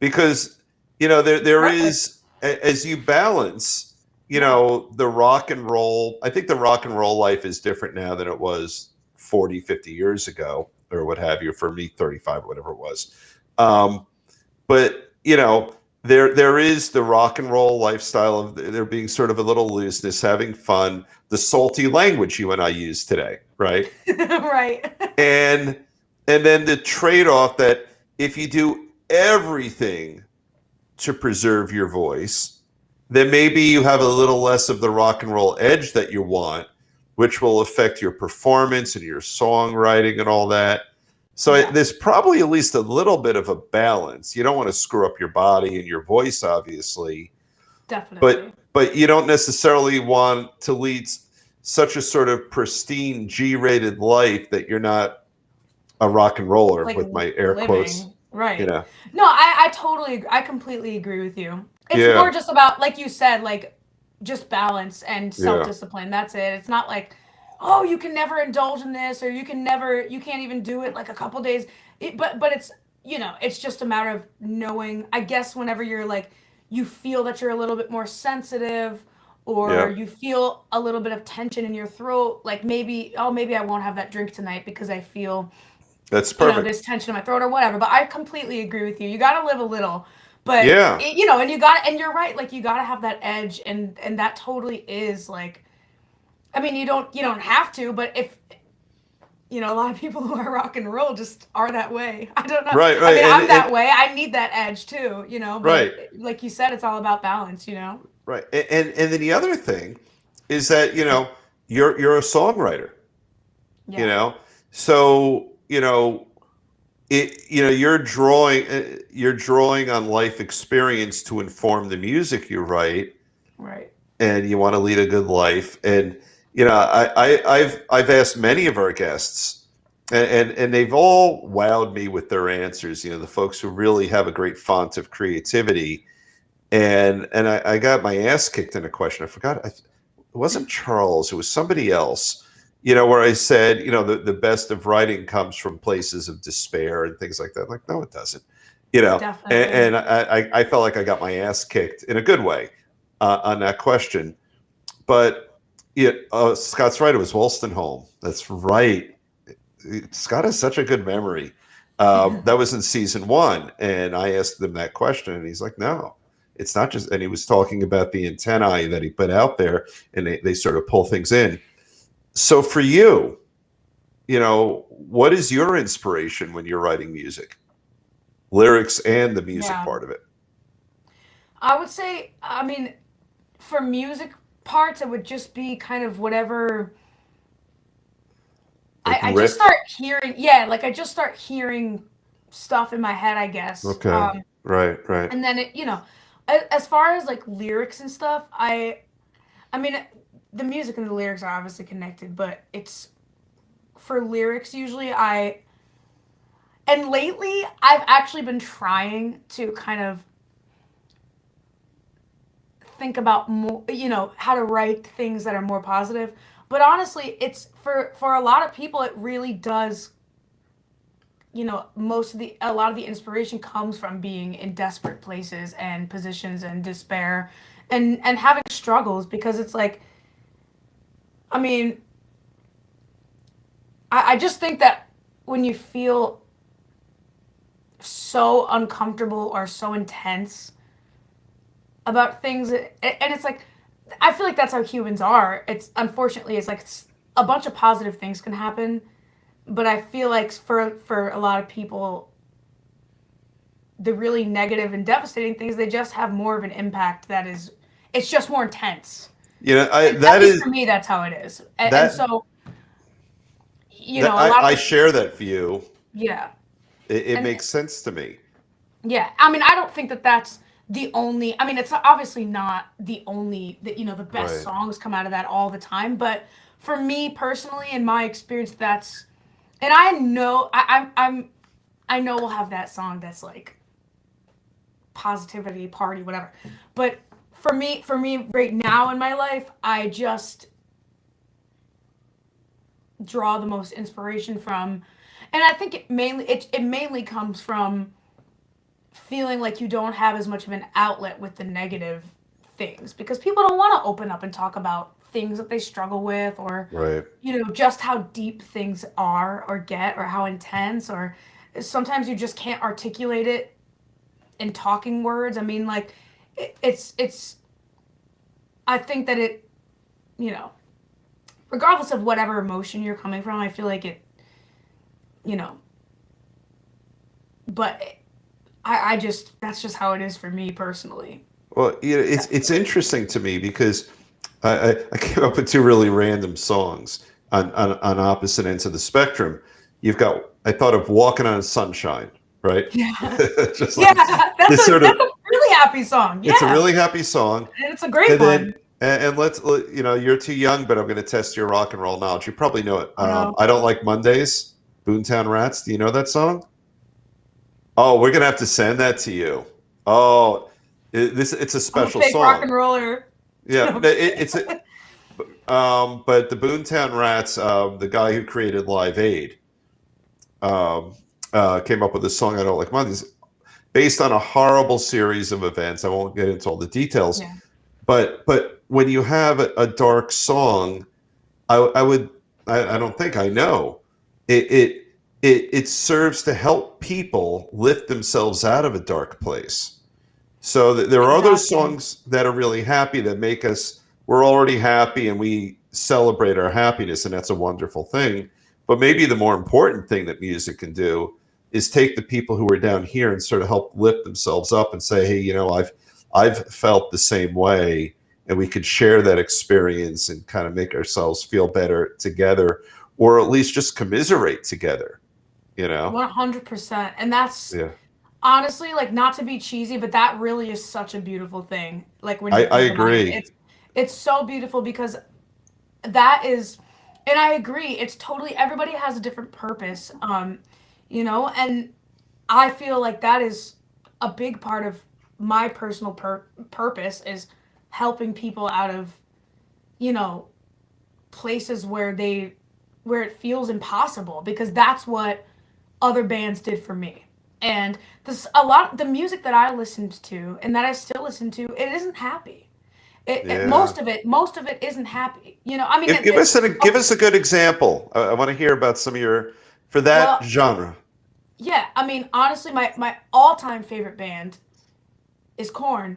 because there is, as you balance, the rock and roll. I think the rock and roll life is different now than it was 40, 50 years ago, or what have you. For me, 35, whatever it was. But there is the rock and roll lifestyle of there being sort of a little looseness, having fun, the salty language you and I use today, right? Right. And then the trade-off that if you do everything to preserve your voice, then maybe you have a little less of the rock and roll edge that you want, which will affect your performance and your songwriting and all that. So there's probably at least a little bit of a balance. You don't want to screw up your body and your voice, obviously. Definitely. But you don't necessarily want to lead such a sort of pristine G-rated life that you're not a rock and roller, like with my air quotes. Right. No, I completely agree with you. It's more just about, like you said, like just balance and self-discipline. That's it. It's not like, oh, you can never indulge in this, or you can't even do it like a couple days. But it's, it's just a matter of knowing, I guess, whenever you're like, you feel that you're a little bit more sensitive, or you feel a little bit of tension in your throat, like maybe I won't have that drink tonight because I feel that's perfect. There's tension in my throat or whatever. But I completely agree with you. You got to live a little, but and you're right. Like you got to have that edge, and that totally is like, I mean, you don't have to, but if a lot of people who are rock and roll just are that way. I don't know. Right. I mean, I'm that way. I need that edge too. But right. Like you said, it's all about balance. Right. And then the other thing is that you're a songwriter. Yeah. So you're drawing on life experience to inform the music you write. Right. And you want to lead a good life. And I've asked many of our guests, and they've all wowed me with their answers. The folks who really have a great font of creativity. And I got my ass kicked in a question. I forgot. It wasn't Charles. It was somebody else. Where I said, the best of writing comes from places of despair and things like that. Like, no, it doesn't. And I felt like I got my ass kicked in a good way on that question. But Scott's right. It was Wolstenholme. That's right. Scott has such a good memory. That was in season 1, and I asked him that question, and he's like, "No, it's not just." And he was talking about the antennae that he put out there, and they sort of pull things in. So for you, what is your inspiration when you're writing music, lyrics, and the music part of it? I would say, I mean, for music parts, it would just be kind of whatever. I just start hearing, I just start hearing stuff in my head, I guess. Okay. Right. And then as far as like lyrics and stuff, I mean, the music and the lyrics are obviously connected, but it's for lyrics usually and lately I've actually been trying to kind of think about more, how to write things that are more positive. But honestly, it's for a lot of people, it really does. A lot of the inspiration comes from being in desperate places and positions and despair, and having struggles, because it's like, I mean, I just think that when you feel so uncomfortable or so intense about things, and it's like, I feel like that's how humans are. It's unfortunately, it's like a bunch of positive things can happen, but I feel like for a lot of people, the really negative and devastating things, they just have more of an impact. It's just more intense. For me, that's how it is, and so I share that view. Yeah, it makes sense to me. Yeah, I mean, I don't think that that's the only, I mean, it's obviously not the only, that, you know, the best Right. songs come out of that all the time, but for me personally, in my experience, that's, and I know, I know we'll have that song that's like positivity, party, whatever. But for me right now in my life, I just draw the most inspiration from, and I think it mainly comes from feeling like you don't have as much of an outlet with the negative things, because people don't want to open up and talk about things that they struggle with, or Right. you know, just how deep things are or get, or how intense, or sometimes you just can't articulate it in talking words. I mean, like it's I think that it, you know, regardless of whatever emotion you're coming from, I feel like it, you know, but I just, that's just how it is for me personally. Well, you know, it's interesting to me because I came up with two really random songs on opposite ends of the spectrum. You've got, I thought of "Walking on Sunshine," right? Yeah. Just Yeah, like this sort of, that's a really happy song. it's a Yeah. really happy song. And it's a great And then, one. and let's, you know, you're too young, but I'm going to test your rock and roll knowledge. You probably know it. Oh no. I Don't Like Mondays, Boomtown Rats. Do you know that song? Oh, we're going to have to send that to you. Oh, it's a I'm a special fake rock and song. roller. Yeah, it's a, but the Boomtown Rats, the guy who created Live Aid, um, came up with a song, I Don't Like Mondays, based on a horrible series of events. I won't get into all the details, Yeah. but when you have a dark song, I would, I don't think, I know it, it serves to help people lift themselves out of a dark place. So there are those Exactly. songs that are really happy, that make us, we're already happy and we celebrate our happiness, and that's a wonderful thing. But maybe the more important thing that music can do is take the people who are down here and sort of help lift themselves up and say, hey, you know, I've felt the same way, and we could share that experience and kind of make ourselves feel better together, or at least just commiserate together, you know? 100%. And that's Yeah. honestly, like, not to be cheesy, but that really is such a beautiful thing. Like when you I think about it, agree. it's so beautiful, because that is, and I agree, it's totally, everybody has a different purpose. You know, and I feel like that is a big part of my personal purpose, is helping people out of, you know, places where they, where it feels impossible, because that's what other bands did for me. And this, a lot, the music that I listened to and that I still listen to, it isn't happy. Yeah. Most of it isn't happy. You know, I mean, Give us a good example. I want to hear about some of your, for that well, genre. yeah. I mean, honestly, my all time favorite band is Korn,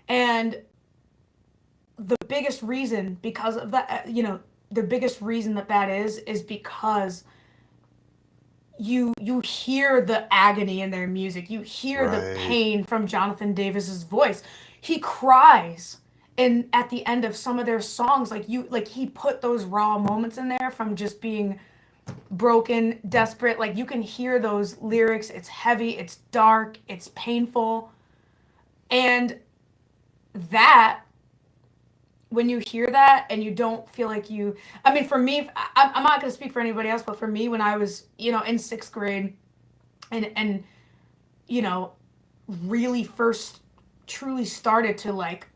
and the biggest reason because of that, you know, the biggest reason that that is because you hear the agony in their music. You hear the Right. pain from Jonathan Davis's voice. He cries in at the end of some of their songs, like you, like he put those raw moments in there from just being broken, desperate. Like you can hear those lyrics. It's heavy, it's dark, it's painful. And that, when you hear that and you don't feel like you, I mean, for me, I'm not going to speak for anybody else, but for me, when I was, you know, in sixth grade, and you know, really first truly started to like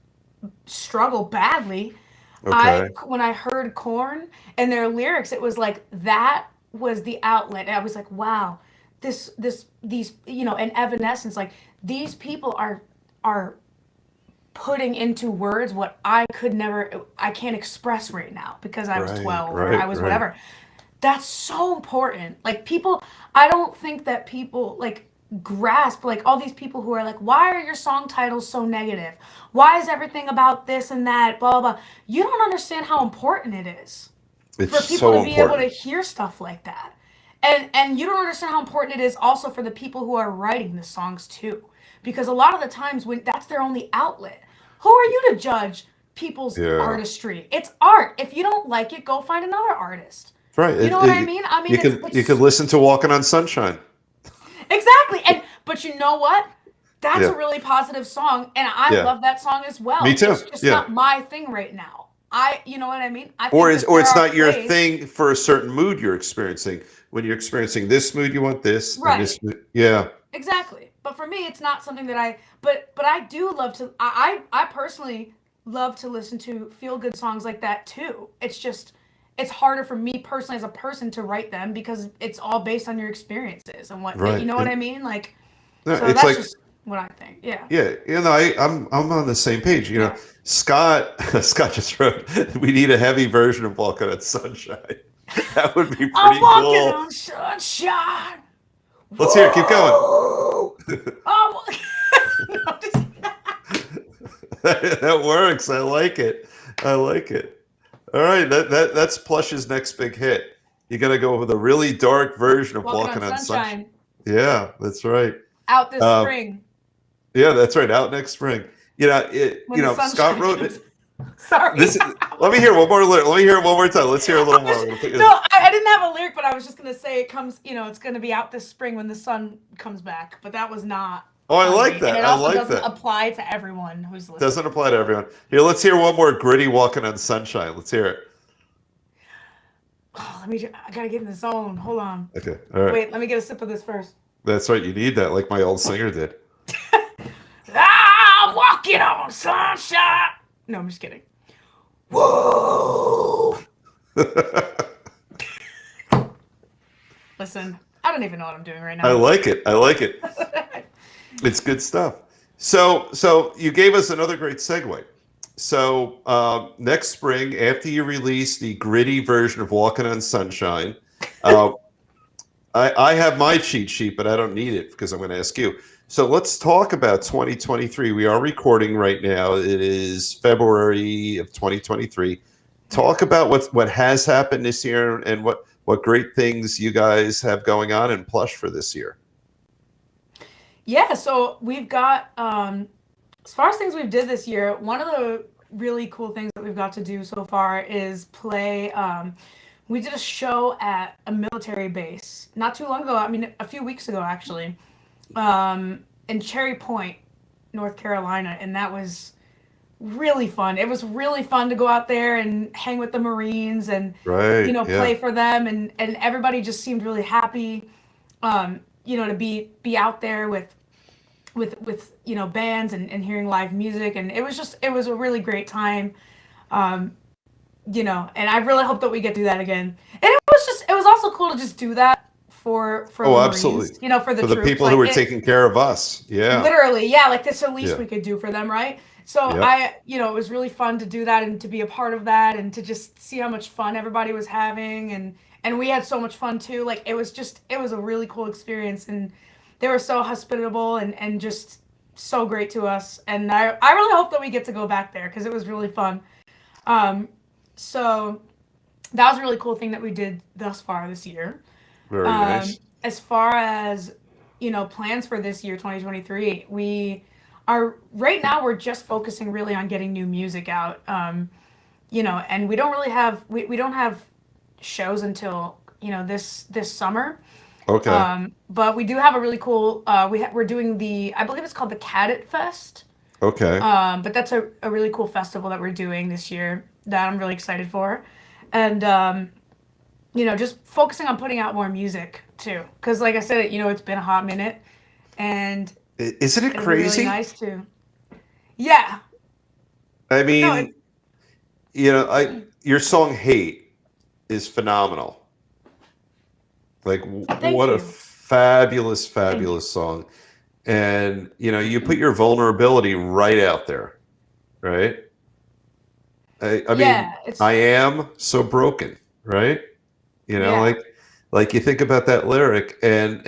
struggle badly, I, Okay. when I heard Korn and their lyrics, it was like that was the outlet. And I was like, wow, these, you know, and Evanescence, like these people are putting into words what I could never, I can't express right now because I was Right. 12 or I Right. was Right. whatever. That's so important. Like people, I don't think that people like grasp, like all these people who are like, why are your song titles so negative? Why is everything about this and that, blah, blah, blah. You don't understand how important it is It's for people to so be able to important. hear stuff like that. And you don't understand how important it is also for the people who are writing the songs too. Because a lot of the times when that's their only outlet, who are you to judge people's Yeah. artistry? It's art. If you don't like it, go find another artist. Right. You know what I mean? I mean, You could it's listen to "Walking on Sunshine." exactly. And but you know what? that's a really positive song, and I Yeah. love that song as well. Me too. It's just not my thing right now. You know what I mean? I think Or there it's are not your plays. thing for a certain mood you're experiencing. When you're experiencing this mood, you want this, and Right. this mood. Yeah. Exactly. But for me, it's not something that but I do love to, I personally love to listen to feel good songs like that too. It's just, it's harder for me personally as a person to write them because it's all based on your experiences and you Right. know what I And mean? Like, no, so it's that's like, just what I think. Yeah. yeah, I'm on the same page. Yeah. Scott Scott just wrote, "We need a heavy version of Walking on Sunshine." That would be I'm pretty walking cool. on sunshine. Let's hear it. Keep going. Whoa! No, just, That works. I like it. I like it. All right, that's Plush's next big hit. You got to go with a really dark version of walking on Walking on Sunshine. sunshine. Yeah, that's right. Out this spring Yeah, that's right. Out next spring. when the Scott sunshine wrote comes. it. Sorry. Let me hear one more lyric. Let me hear it one more time. Let's hear a little more. No, I didn't have a lyric, but I was just gonna say it comes. It's gonna be out this spring when the sun comes back. But that was not. Oh, I funny. like that. And it I also like doesn't that. apply to everyone who's listening. Doesn't apply to everyone. Here, let's hear one more gritty Walking on Sunshine. Let's hear it. Oh, I gotta get in the zone. Hold on. Okay. All right. Wait, let me get a sip of this first. That's right. You need that, like my old singer did. I'm walking on sunshine. No, I'm just kidding. Whoa. Listen, I don't even know what I'm doing right now. I like it. I like it. It's good stuff. So you gave us another great segue. So next spring, after you release the gritty version of Walking on Sunshine, I have my cheat sheet, but I don't need it because I'm going to ask you. So let's talk about 2023. We are recording right now. It is February of 2023. Talk about what has happened this year and what great things you guys have going on in Plush for this year. Yeah, so we've got, as far as things we've did this year, one of the really cool things that we've got to do so far is play, we did a show at a military base not too long ago, a few weeks ago actually, in Cherry Point, North Carolina, and that was really fun. It was really fun to go out there and hang with the Marines and, play for them, and everybody just seemed really happy. To be out there with bands and hearing live music, and it was a really great time. And I really hope that we get to do that again. And it was also cool to just do that for the Marines, absolutely. for the For the troops, people who are taking care of us. Yeah. Literally, yeah, like that's the least we could do for them, right? So it was really fun to do that and to be a part of that and to just see how much fun everybody was having, and we had so much fun too. Like it was a really cool experience, and they were so hospitable and just so great to us. And I really hope that we get to go back there because it was really fun. So that was a really cool thing that we did thus far this year. Very nice. As far as plans for this year, 2023, right now we're just focusing really on getting new music out. And we don't really have we don't have shows until this summer. Okay. But we do have a really cool. We're doing I believe it's called the Cadet Fest. Okay. But that's a really cool festival that we're doing this year that I'm really excited for, and just focusing on putting out more music too. Because like I said, it's been a hot minute, and isn't it it'll crazy? be really nice too. Yeah. I mean, your song "Hate" is phenomenal. Like, what a fabulous song. And, you put your vulnerability right out there, right? I mean, I am so broken, right? Like you think about that lyric and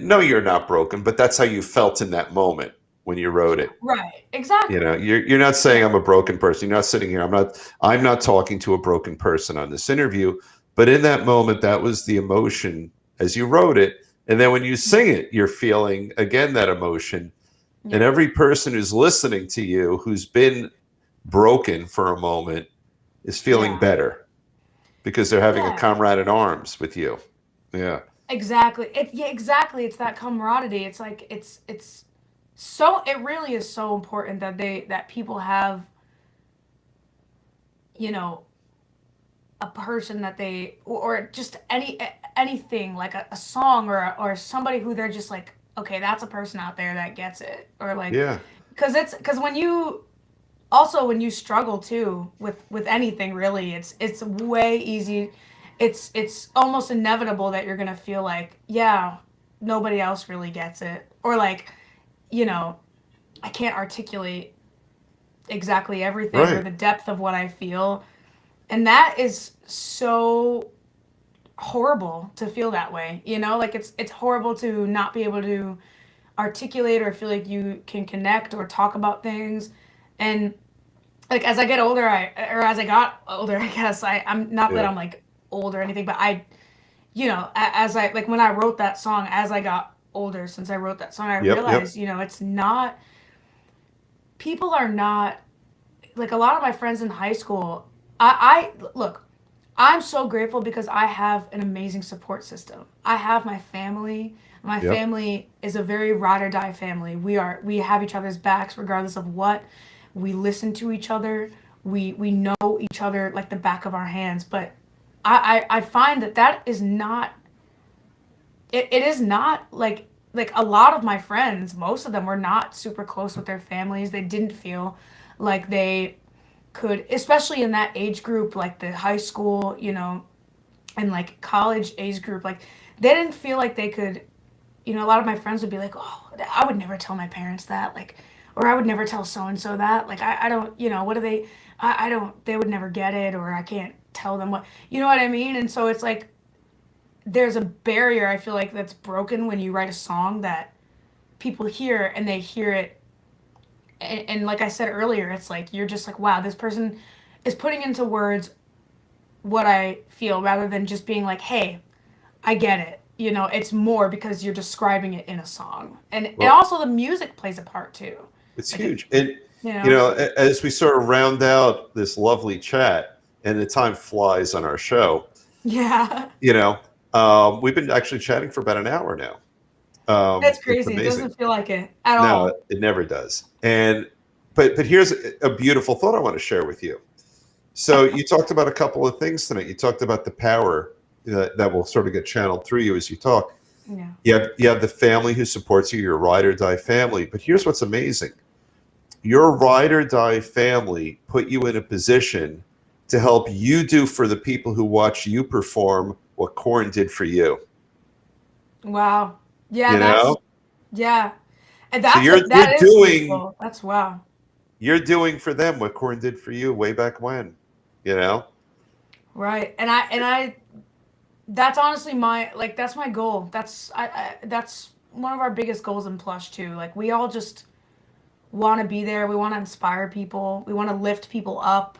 no, you're not broken, but that's how you felt in that moment when you wrote it. Right. Exactly. You're not saying I'm a broken person. You're not sitting here. I'm not talking to a broken person on this interview, but in that moment, that was the emotion as you wrote it. And then when you sing it, you're feeling again that emotion. Yeah. And every person who's listening to you, who's been broken for a moment, is feeling better because they're having a comrade in arms with you. Yeah. Exactly. Exactly. It's that camaraderie. It's like it's so it really is so important that that people have, you know, a person that they, or just anything like a song, or somebody who they're just like, okay, that's a person out there that gets it, or like, Yeah. because when you, also when you struggle too with anything really, it's way easy, it's almost inevitable that you're gonna feel like, yeah, nobody else really gets it, or like, you know, I can't articulate exactly everything or Right. the depth of what I feel. And that is so horrible to feel that way, you know? Like it's horrible to not be able to articulate or feel like you can connect or talk about things. And like as I get older, or as I got older, I guess I'm not that Yeah. I'm like old or anything, but I, you know, as I, like when I wrote that song, as I got older, since I wrote that song, I Yep. Yep. realized, you know, it's not, people are not, like a lot of my friends in high school, I look, I'm so grateful because I have an amazing support system. I have my family. My Yep. family is a very ride or die family. We have each other's backs regardless of what. We listen to each other. We know each other like the back of our hands. But I find that that is not, it is not like a lot of my friends, most of them were not super close with their families. They didn't feel like they could, especially in that age group, like the high school, you know, and like college age group, like they didn't feel like they could, you know, a lot of my friends would be like, oh, I would never tell my parents that, like, or I would never tell so and so that, like, I don't, you know, what do they, I don't, they would never get it, or I can't tell them what, you know what I mean? And so it's like there's a barrier, I feel like, that's broken when you write a song that people hear and they hear it, and like I said earlier, it's like you're just like, wow, this person is putting into words what I feel, rather than just being like, hey, I get it. You know, it's more because you're describing it in a song. And Well, also the music plays a part too. it's Like it, huge. And you you know, know, so as we sort of round out this lovely chat, and the time flies on our show, yeah. you know, we've been actually chatting for about an hour now. It's It's crazy. It amazing. doesn't feel like it at No, all. it never does. And but here's a beautiful thought I want to share with you. So you talked about a couple of things tonight. You talked about the power that will sort of get channeled through you as you talk. Yeah. You have the family who supports you, your ride or die family. But here's what's amazing: your ride or die family put you in a position to help you do for the people who watch you perform what Korn did for you. Wow. Yeah, You that's, know, yeah. And so that's a, you're that is doing beautiful. That's wow. you're doing for them what Korn did for you way back when. You know, Right. And I that's honestly my, like that's my goal. I that's one of our biggest goals in Plush too. Like we all just want to be there. We want to inspire people. We want to lift people up.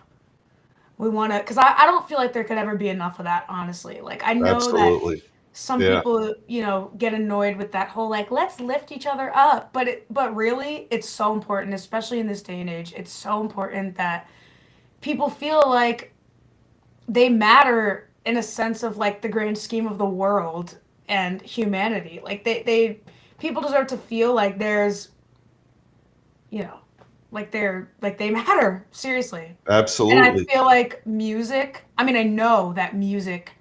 We want to, because I don't feel like there could ever be enough of that, honestly. Like I know that absolutely. some Yeah, people, you know, get annoyed with that whole like let's lift each other up, but really it's so important, especially in this day and age. It's so important that people feel like they matter in a sense of like the grand scheme of the world and humanity. Like they people deserve to feel like there's, you know, like they matter, seriously. And I absolutely. feel like music, I mean, I know that music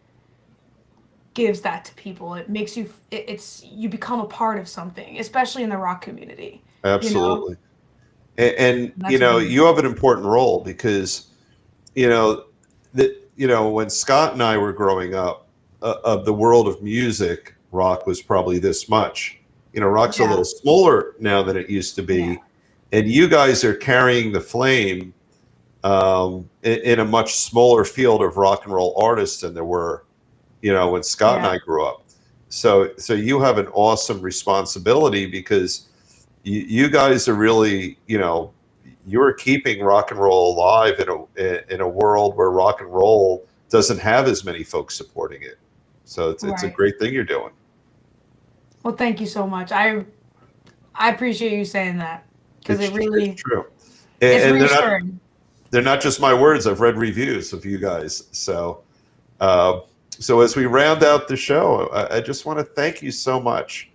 gives that to people. It makes you, it's, you become a part of something, especially in the rock community, you know? Absolutely. And And you that's know, really, you have an important role because you know that when Scott and I were growing up, of the world of music, rock was probably this much. Rock's a yeah, little smaller now than it used to yeah, be, and you guys are carrying the flame in a much smaller field of rock and roll artists than there were, when Scott and yeah, I grew up. So you have an awesome responsibility because you guys are really, you're keeping rock and roll alive in a world where rock and roll doesn't have as many folks supporting it. So it's a right. great thing you're doing. Well, thank you so much. I appreciate you saying that because It's true, it's and reassuring. they're not just my words. I've read reviews of you guys. Uh, so as we round out the show, I just want to thank you so much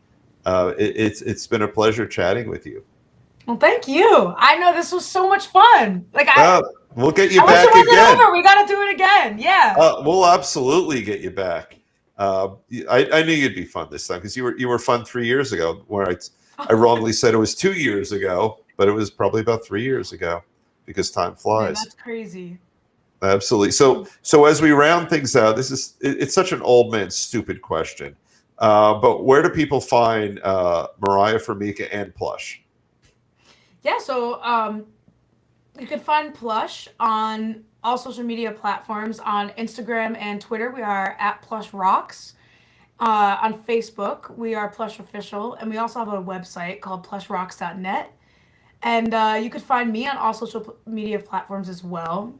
It's been a pleasure chatting with you. Well, thank you. I know this was so much fun. Like we'll get you I back wish it wasn't again. over. We got to do it again. Yeah. We'll absolutely get you back. I knew you'd be fun this time because you were fun 3 years ago. Where I wrongly said it was 2 years ago, but it was probably about 3 years ago because time flies. Man, that's crazy. Absolutely. So as we round things out, it's such an old man stupid question, but where do people find Moriah Formica and Plush? Yeah, so you can find Plush on all social media platforms. On Instagram and Twitter, we are at Plush Rocks. On Facebook, we are Plush Official, and we also have a website called plushrocks.net. And you could find me on all social media platforms as well.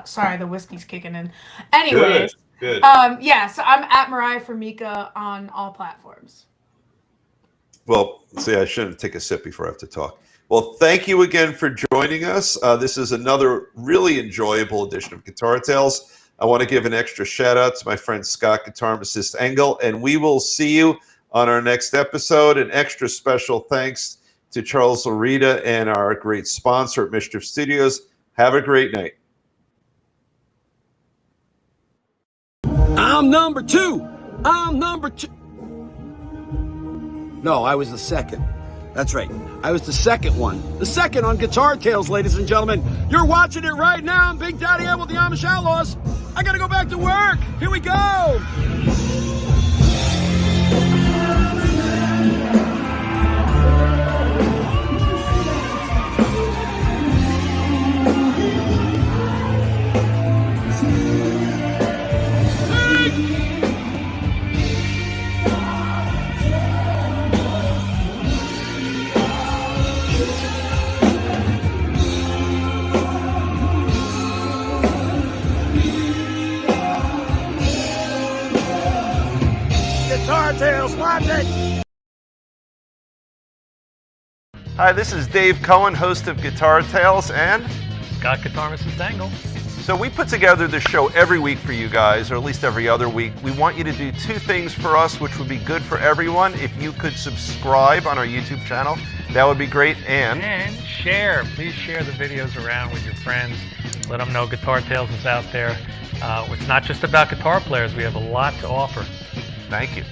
Sorry, the whiskey's kicking in. Anyways, good. Yeah, so I'm at Mariah Formica on all platforms. Well, see, I shouldn't take a sip before I have to talk. Well, thank you again for joining us. This is another really enjoyable edition of Guitar Tales. I want to give an extra shout out to my friend Scott, Guitar Assist Engel, and we will see you on our next episode. An extra special thanks to Charles Larita and our great sponsor at Mischief Studios. Have a great night. I'm number two. No, I was the second. That's right. I was the second one. The second on Guitar Tales, ladies and gentlemen. You're watching it right now. I'm Big Daddy Ed with the Amish Outlaws. I gotta go back to work. Here we go. Guitar Tales, watch it! Hi, this is Dave Cohen, host of Guitar Tales, and Scott, Guitar Assist Engel. so we put together this show every week for you guys, or at least every other week. We want you to do two things for us, which would be good for everyone. If you could subscribe on our YouTube channel, that would be great. And share. Please share the videos around with your friends. Let them know Guitar Tales is out there. It's not just about guitar players. We have a lot to offer. thank you.